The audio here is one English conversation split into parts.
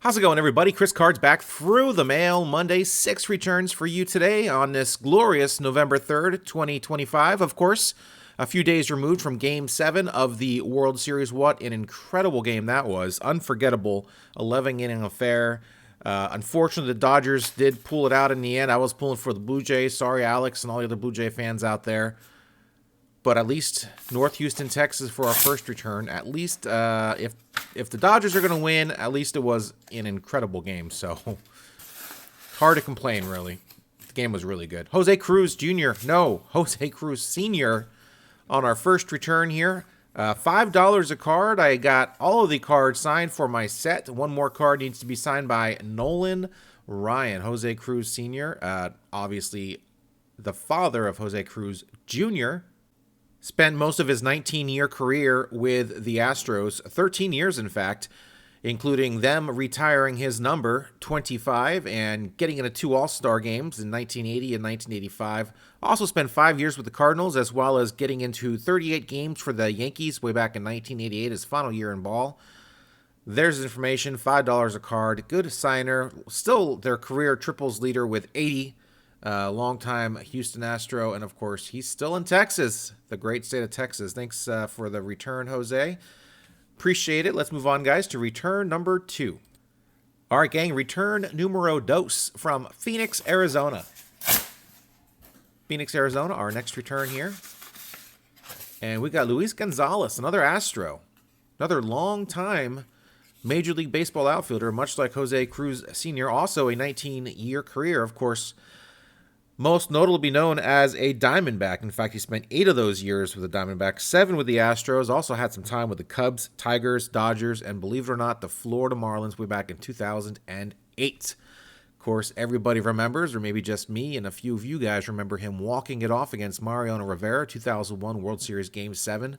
How's it going, everybody? Chris Card's back through the mail Monday. 6 returns for you today on this glorious November 3rd, 2025. Of course, a few days removed from Game 7 of the World Series. What an incredible game that was. Unforgettable 11-inning affair. Unfortunately, the Dodgers did pull it out in the end. I was pulling for the Blue Jays. Sorry, Alex, and all the other Blue Jay fans out there. But at least North Houston, Texas for our first return. At least if the Dodgers are going to win, at least it was an incredible game. So hard to complain, really. The game was really good. Jose Cruz Sr. on our first return here. $5 a card. I got all of the cards signed for my set. One more card needs to be signed by Nolan Ryan. Jose Cruz Sr., obviously the father of Jose Cruz Jr., spent most of his 19-year career with the Astros, 13 years in fact, including them retiring his number 25 and getting into 2 All-Star games in 1980 and 1985. Also spent 5 years with the Cardinals, as well as getting into 38 games for the Yankees way back in 1988, his final year in ball. There's his information, $5 a card. Good signer. Still their career triples leader with 80. Longtime Houston Astro, and of course, he's still in Texas, the great state of Texas. Thanks for the return, Jose. Appreciate it. Let's move on, guys, to return number 2. All right, gang, return numero dos from Phoenix, Arizona. Phoenix, Arizona, our next return here. And we got Luis Gonzalez, another Astro. Another long-time Major League Baseball outfielder, much like Jose Cruz Sr., also a 19-year career, of course. Most notably known as a Diamondback. In fact, he spent 8 of those years with the Diamondbacks, 7 with the Astros, also had some time with the Cubs, Tigers, Dodgers, and believe it or not, the Florida Marlins way back in 2008. Of course, everybody remembers, or maybe just me and a few of you guys remember him walking it off against Mariano Rivera, 2001 World Series Game 7.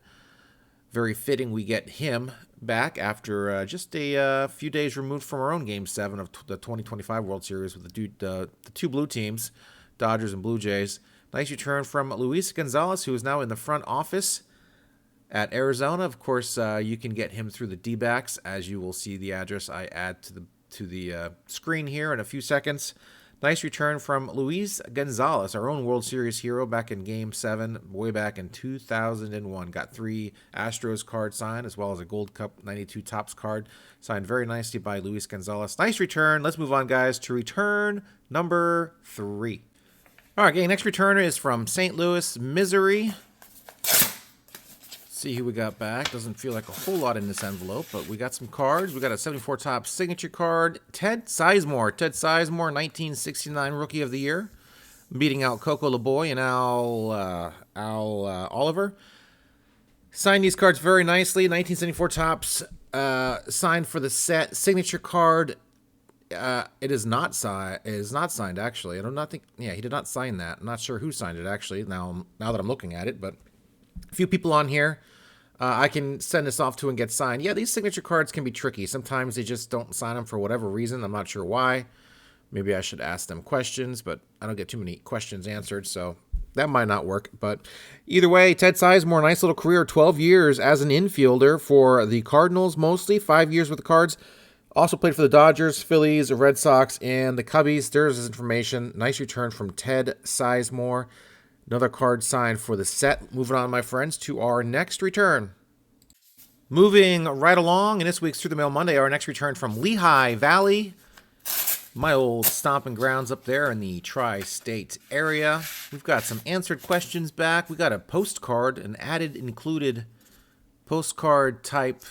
Very fitting we get him back after just a few days removed from our own Game 7 of the 2025 World Series with the two blue teams, Dodgers and Blue Jays. Nice return from Luis Gonzalez, who is now in the front office at Arizona. Of course, you can get him through the D-backs, as you will see the address I add to the screen here in a few seconds. Nice return from Luis Gonzalez, our own World Series hero back in Game 7, way back in 2001. Got 3 Astros cards signed, as well as a Gold Cup 92 Topps card signed very nicely by Luis Gonzalez. Nice return. Let's move on, guys, to return number 3. All right, gang, next returner is from St. Louis, Missouri. See who we got back. Doesn't feel like a whole lot in this envelope, but we got some cards. We got a 74 Topps signature card. Ted Sizemore. 1969 Rookie of the Year. Beating out Coco LeBoy and Al Oliver. Signed these cards very nicely. 1974 Topps signed for the set. Signature card. It is not signed. It is not signed, actually. I do not think. Yeah, he did not sign that. I'm not sure who signed it, actually. Now that I'm looking at it, but a few people on here, I can send this off to and get signed. Yeah, these signature cards can be tricky. Sometimes they just don't sign them for whatever reason. I'm not sure why. Maybe I should ask them questions, but I don't get too many questions answered, so that might not work. But either way, Ted Sizemore, nice little career, 12 years as an infielder for the Cardinals mostly, 5 years with the Cards. Also played for the Dodgers, Phillies, Red Sox, and the Cubbies. There's his information. Nice return from Ted Sizemore. Another card signed for the set. Moving on, my friends, to our next return. Moving right along in this week's Through the Mail Monday, our next return from Lehigh Valley. My old stomping grounds up there in the tri-state area. We've got some answered questions back. We got a postcard, an added included postcard type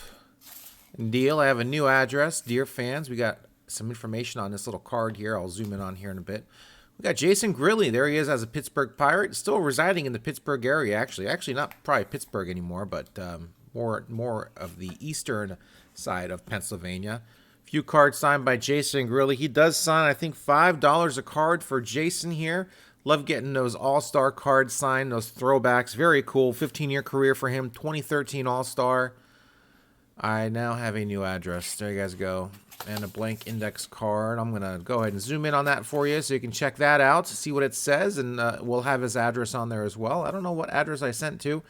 deal. I have a new address, dear fans. We got some information on this little card here. I'll zoom in on here in a bit. We got Jason Grilli. There he is as a Pittsburgh Pirate, still residing in the Pittsburgh area. Actually not probably Pittsburgh anymore, but more of the eastern side of Pennsylvania. A few cards signed by Jason Grilli. He does sign, I think, $5 a card for Jason here. Love getting those All-Star cards signed, those throwbacks. Very cool. 15-year career for him. 2013 All-Star. I now have a new address. There you guys go. And a blank index card. I'm going to go ahead and zoom in on that for you so you can check that out, see what it says, and we'll have his address on there as well. I don't know what address I sent to.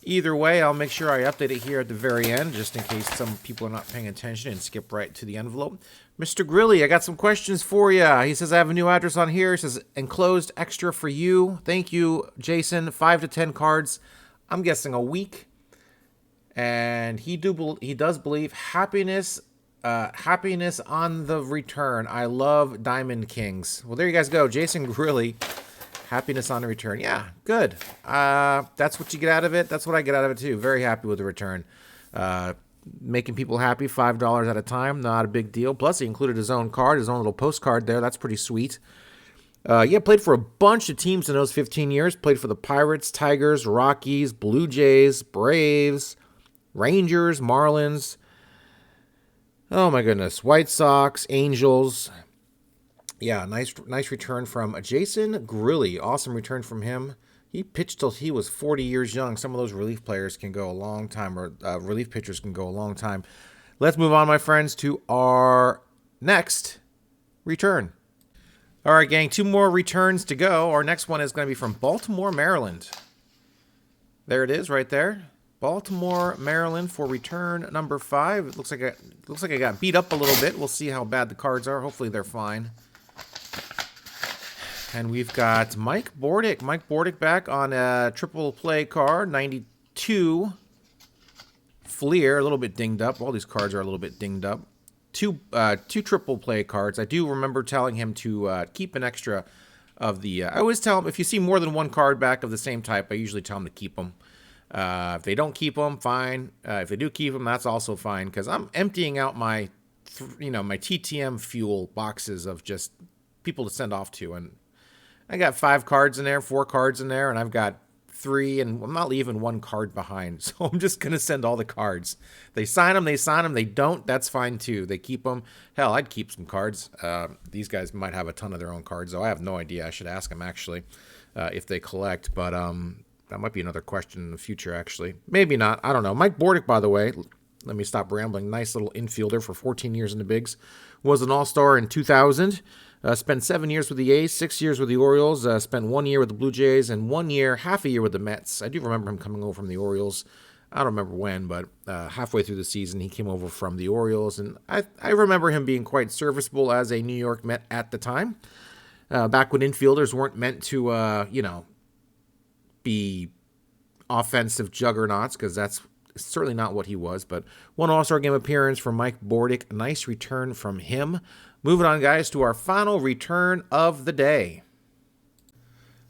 Either way, I'll make sure I update it here at the very end, just in case some people are not paying attention and skip right to the envelope. Mr. Grilli, I got some questions for you. He says, I have a new address on here. He says, enclosed extra for you. Thank you, Jason. 5 to 10 cards. I'm guessing a week. And he does believe happiness on the return. I love Diamond Kings. Well, there you guys go. Jason Grilli. Happiness on the return. Yeah, good. That's what you get out of it. That's what I get out of it, too. Very happy with the return. Making people happy, $5 at a time. Not a big deal. Plus, he included his own card, his own little postcard there. That's pretty sweet. Yeah, played for a bunch of teams in those 15 years. Played for the Pirates, Tigers, Rockies, Blue Jays, Braves, Rangers, Marlins. Oh, my goodness. White Sox, Angels. Yeah, nice return from Jason Grilli. Awesome return from him. He pitched till he was 40 years young. Some of those relief players can go a long time, or relief pitchers can go a long time. Let's move on, my friends, to our next return. All right, gang, 2 more returns to go. Our next one is going to be from Baltimore, Maryland. There it is right there. Baltimore, Maryland for return number 5. It looks like I got beat up a little bit. We'll see how bad the cards are. Hopefully they're fine. And we've got Mike Bordick. Mike Bordick back on a triple play card, 92 Fleer, a little bit dinged up. All these cards are a little bit dinged up. Two triple play cards. I do remember telling him to keep an extra of the... I always tell him, if you see more than one card back of the same type, I usually tell him to keep them. If they don't keep them, fine. If they do keep them, that's also fine, because I'm emptying out my, my TTM fuel boxes of just people to send off to, and I got 5 cards in there, 4 cards in there, and I've got 3, and I'm not leaving 1 card behind. So I'm just going to send all the cards. They sign them, they don't, that's fine too. They keep them. Hell, I'd keep some cards. These guys might have a ton of their own cards, though. I have no idea. I should ask them, actually, if they collect. But that might be another question in the future, actually. Maybe not. I don't know. Mike Bordick, by the way, let me stop rambling. Nice little infielder for 14 years in the bigs. Was an all-star in 2000. Spent 7 years with the A's, 6 years with the Orioles, spent 1 year with the Blue Jays, and 1 year, half a year with the Mets. I do remember him coming over from the Orioles. I don't remember when, but halfway through the season, he came over from the Orioles, and I remember him being quite serviceable as a New York Met at the time. Back when infielders weren't meant to, be offensive juggernauts, because that's certainly not what he was. But 1 All-Star Game appearance from Mike Bordick. Nice return from him. Moving on, guys, to our final return of the day.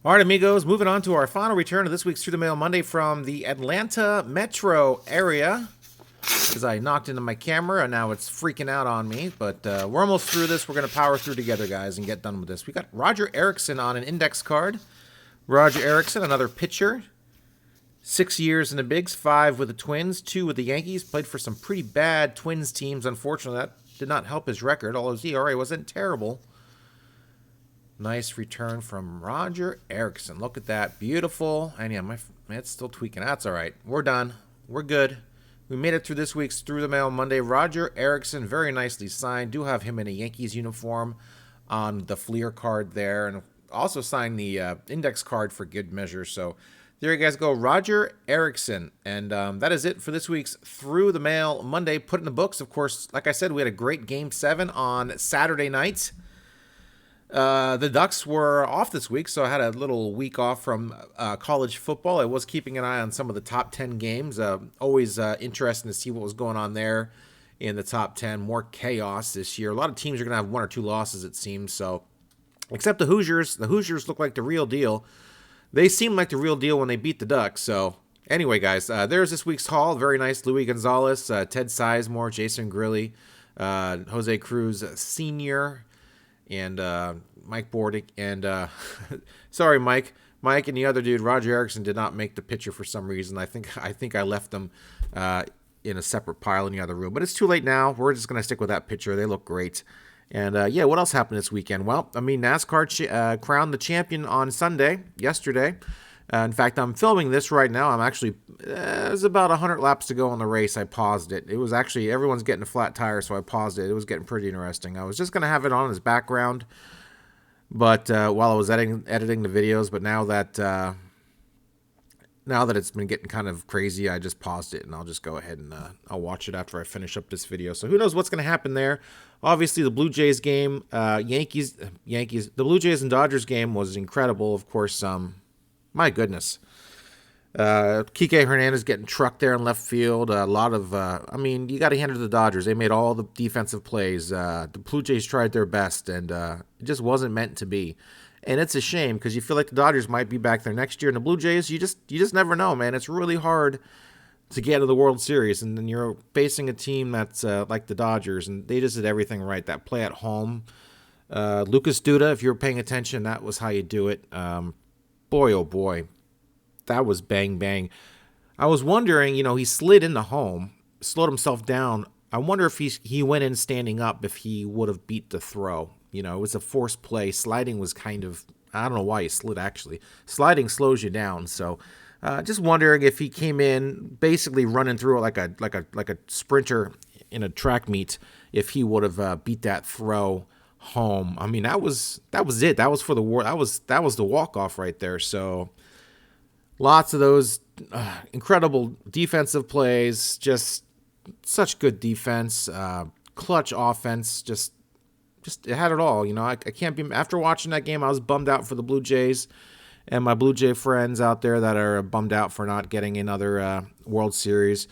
All right, amigos, moving on to our final return of this week's Through the Mail Monday from the Atlanta metro area. Because I knocked into my camera, and now it's freaking out on me. But we're almost through this. We're going to power through together, guys, and get done with this. We got Roger Erickson on an index card. Roger Erickson, another pitcher. 6 years in the bigs, 5 with the Twins, 2 with the Yankees. Played for some pretty bad Twins teams. Unfortunately, that did not help his record, although his ERA wasn't terrible. Nice return from Roger Erickson. Look at that. Beautiful. And yeah, my it's still tweaking. That's all right. We're done. We're good. We made it through this week's Through the Mail Monday. Roger Erickson, very nicely signed. Do have him in a Yankees uniform on the Fleer card there. And also signed the index card for good measure. So there you guys go, Roger Erickson. And that is it for this week's Through the Mail Monday. Put in the books, of course. Like I said, we had a great Game 7 on Saturday night. The Ducks were off this week, so I had a little week off from college football. I was keeping an eye on some of the top 10 games. Always interesting to see what was going on there in the top 10. More chaos this year. A lot of teams are going to have 1 or 2 losses, it seems. So, except the Hoosiers. The Hoosiers look like the real deal. They seem like the real deal when they beat the Ducks. So, anyway, guys, there's this week's haul. Very nice. Louis Gonzalez, Ted Sizemore, Jason Grilli, Jose Cruz Sr., and Mike Bordick. And, sorry, Mike. Mike and the other dude, Roger Erickson, did not make the picture for some reason. I think I left them in a separate pile in the other room. But it's too late now. We're just going to stick with that picture. They look great. And, yeah, what else happened this weekend? Well, I mean, NASCAR crowned the champion on yesterday. In fact, I'm filming this right now. I'm actually, there's about 100 laps to go on the race. I paused it. It was actually, everyone's getting a flat tire, so I paused it. It was getting pretty interesting. I was just going to have it on as background, but while I was editing the videos, but now that now that it's been getting kind of crazy, I just paused it, and I'll just go ahead and I'll watch it after I finish up this video. So who knows what's going to happen there? Obviously, the Blue Jays game, the Blue Jays and Dodgers game was incredible. Of course, my goodness. Kike Hernandez getting trucked there in left field. A lot of, I mean, you got to hand it to the Dodgers. They made all the defensive plays. The Blue Jays tried their best, and it just wasn't meant to be. And it's a shame because you feel like the Dodgers might be back there next year. And the Blue Jays, you just never know, man. It's really hard to get to the World Series, and then you're facing a team that's like the Dodgers, and they just did everything right. That play at home, Lucas Duda, if you're paying attention, that was how you do it. Boy, oh boy, that was bang bang. I was wondering, he slid into home, slowed himself down. I wonder if he went in standing up, if he would have beat the throw. It was a forced play. Sliding was kind of, I don't know why he slid, actually. Sliding slows you down. So just wondering if he came in basically running through it like a sprinter in a track meet, if he would have beat that throw home. I mean, that was it. That was for the war. That was the walk-off right there. So lots of those incredible defensive plays, just such good defense, clutch offense, just it had it all. I can't be, after watching that game, I was bummed out for the Blue Jays and my Blue Jay friends out there that are bummed out for not getting another World Series.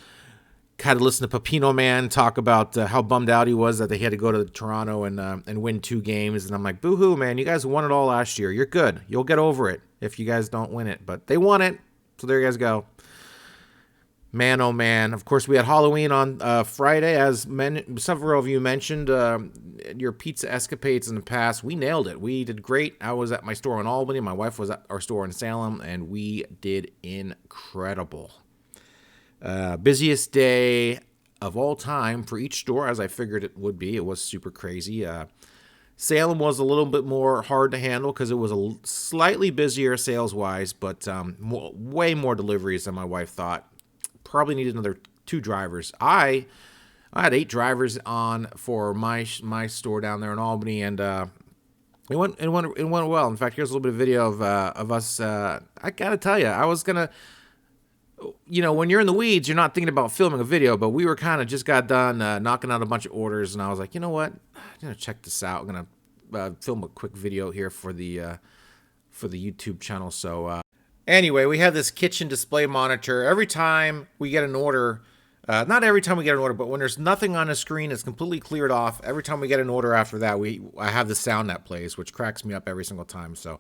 Had to listen to Pepino Man talk about how bummed out he was that they had to go to Toronto and win 2 games. And I'm like, boo-hoo, man, you guys won it all last year. You're good. You'll get over it if you guys don't win it. But they won it, so there you guys go. Man, oh man. Of course, we had Halloween on Friday. As several of you mentioned, your pizza escapades in the past, we nailed it. We did great. I was at my store in Albany. My wife was at our store in Salem, and we did incredible. Busiest day of all time for each store, as I figured it would be. It was super crazy. Salem was a little bit more hard to handle because it was a slightly busier sales-wise, but way more deliveries than my wife thought. Probably needed another 2 drivers. I had 8 drivers on for my store down there in Albany, and it went well. In fact, here's a little bit of video of us. I gotta tell you, I was gonna, when you're in the weeds, you're not thinking about filming a video, but we were kind of just got done knocking out a bunch of orders, and I was like, you know what, I'm gonna check this out. I'm gonna film a quick video here for the YouTube channel. So. Anyway, we have this kitchen display monitor. Every time we get an order, not every time we get an order, but when there's nothing on the screen, it's completely cleared off. Every time we get an order after that, I have the sound that plays, which cracks me up every single time. So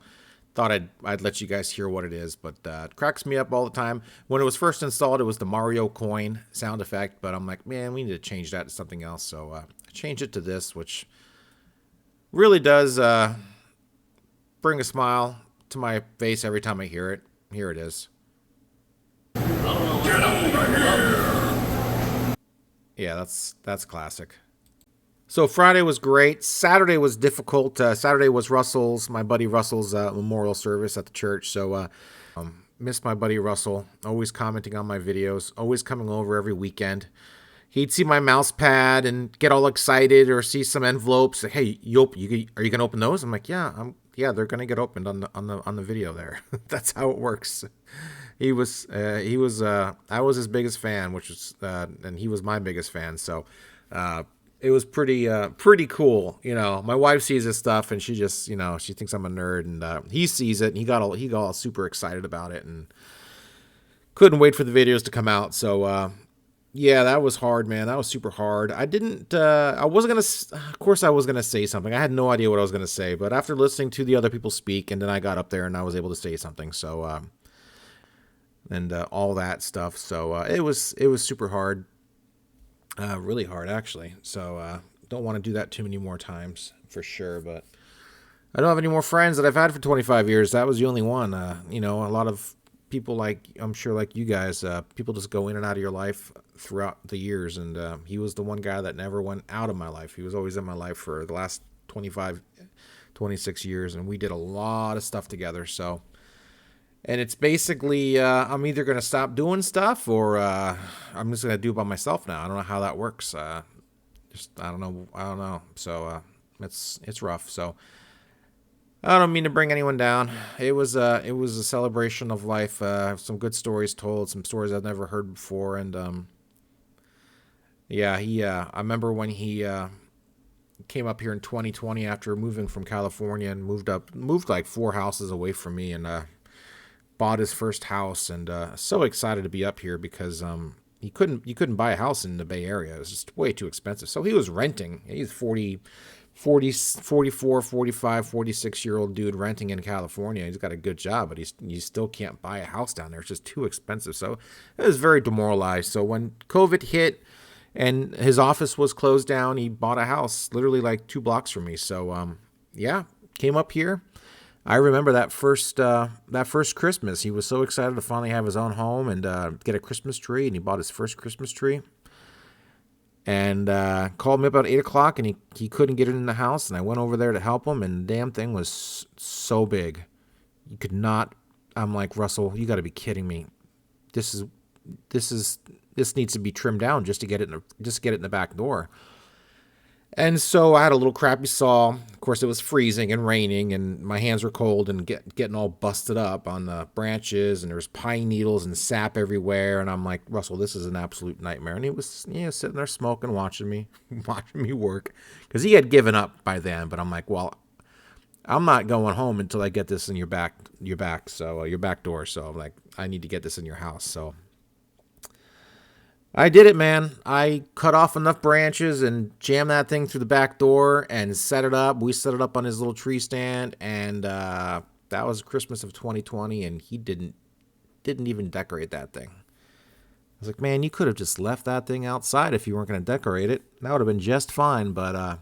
thought I'd let you guys hear what it is, but it cracks me up all the time. When it was first installed, it was the Mario coin sound effect, but I'm like, man, we need to change that to something else. So I changed it to this, which really does bring a smile to my face every time I hear it. Here it is. Get over here! Yeah, that's classic. So Friday was great. Saturday was difficult. Saturday was my buddy Russell's memorial service at the church. So missed my buddy Russell. Always commenting on my videos. Always coming over every weekend. He'd see my mouse pad and get all excited, or see some envelopes. Like, hey, are you gonna open those? I'm like, yeah, they're gonna get opened on the video there. That's how it works. I was his biggest fan, and he was my biggest fan. So it was pretty cool. My wife sees this stuff and she just, she thinks I'm a nerd, and he sees it and he got all super excited about it and couldn't wait for the videos to come out. So yeah, that was hard, man. That was super hard. Of course I was going to say something. I had no idea what I was going to say, but after listening to the other people speak, and then I got up there and I was able to say something. So, all that stuff. So, it was super hard. Really hard, actually. So, don't want to do that too many more times for sure, but I don't have any more friends that I've had for 25 years. That was the only one. A lot of people, I'm sure like you guys, people just go in and out of your life throughout the years, and he was the one guy that never went out of my life. He was always in my life for the last 26 years, and we did a lot of stuff together. So, and it's basically I'm either going to stop doing stuff, or I'm just going to do it by myself now. I don't know how that works. I don't know. So it's rough. So I don't mean to bring anyone down. It was a celebration of life. Some good stories told, some stories I've never heard before, and yeah, he. I remember when he came up here in 2020 after moving from California and moved like 4 houses away from me, and bought his first house, and so excited to be up here because you couldn't buy a house in the Bay Area. It was just way too expensive. So he was renting. He's 44, 45, 46-year-old dude renting in California. He's got a good job, but you still can't buy a house down there. It's just too expensive. So it was very demoralized. So when COVID hit and his office was closed down, he bought a house literally like 2 blocks from me. So yeah, came up here. I remember that first Christmas. He was so excited to finally have his own home and get a Christmas tree, and he bought his first Christmas tree. And called me about 8 o'clock, and he couldn't get it in the house, and I went over there to help him, and the damn thing was so big. You could not. I'm like, Russell, you got to be kidding me. This needs to be trimmed down just to get it in the back door. And so I had a little crappy saw. Of course, it was freezing and raining, and my hands were cold and getting all busted up on the branches, and there was pine needles and sap everywhere. And I'm like, Russell, this is an absolute nightmare. And he was sitting there smoking, watching me work, because he had given up by then. But I'm like, well, I'm not going home until I get this in your back door. So I'm like, I need to get this in your house. So I did it, man. I cut off enough branches and jammed that thing through the back door and set it up. We set it up on his little tree stand, and that was Christmas of 2020, and he didn't even decorate that thing. I was like, man, you could have just left that thing outside if you weren't going to decorate it. That would have been just fine, but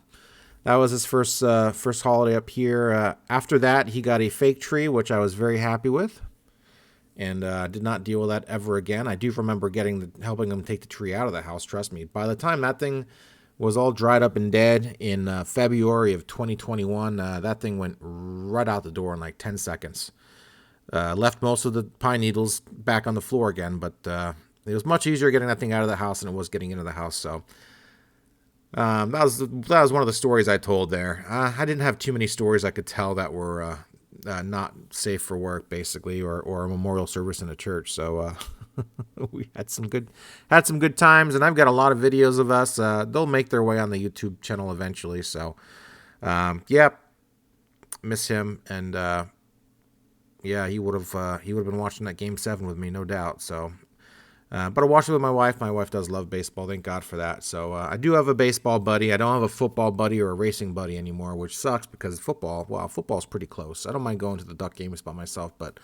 that was his first holiday up here. After that, he got a fake tree, which I was very happy with. And did not deal with that ever again. I do remember helping him take the tree out of the house. Trust me. By the time that thing was all dried up and dead in February of 2021, that thing went right out the door in like 10 seconds. Left most of the pine needles back on the floor again, but it was much easier getting that thing out of the house than it was getting into the house. So that was one of the stories I told there. I didn't have too many stories I could tell that were not safe for work, basically, or a memorial service in a church. So we had some good times, and I've got a lot of videos of us. They'll make their way on the YouTube channel eventually. So yeah, miss him, and yeah, he would have been watching that Game 7 with me, no doubt. So. But I watched it with my wife. My wife does love baseball. Thank God for that. So I do have a baseball buddy. I don't have a football buddy or a racing buddy anymore, which sucks because football's pretty close. I don't mind going to the duck games by myself, but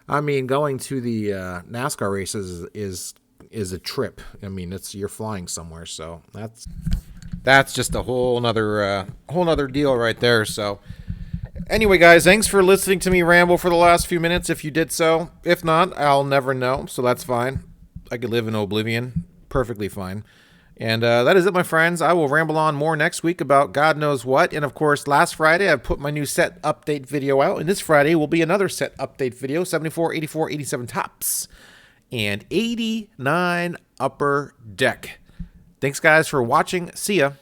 I mean, going to the NASCAR races is a trip. I mean, you're flying somewhere, so that's just a whole nother deal right there. So anyway, guys, thanks for listening to me ramble for the last few minutes. If you did so, if not, I'll never know. So that's fine. I could live in oblivion. Perfectly fine. And that is it, my friends. I will ramble on more next week about God knows what. And, of course, last Friday I put my new set update video out. And this Friday will be another set update video, 74, 84, 87 tops, and 89 upper deck. Thanks, guys, for watching. See ya.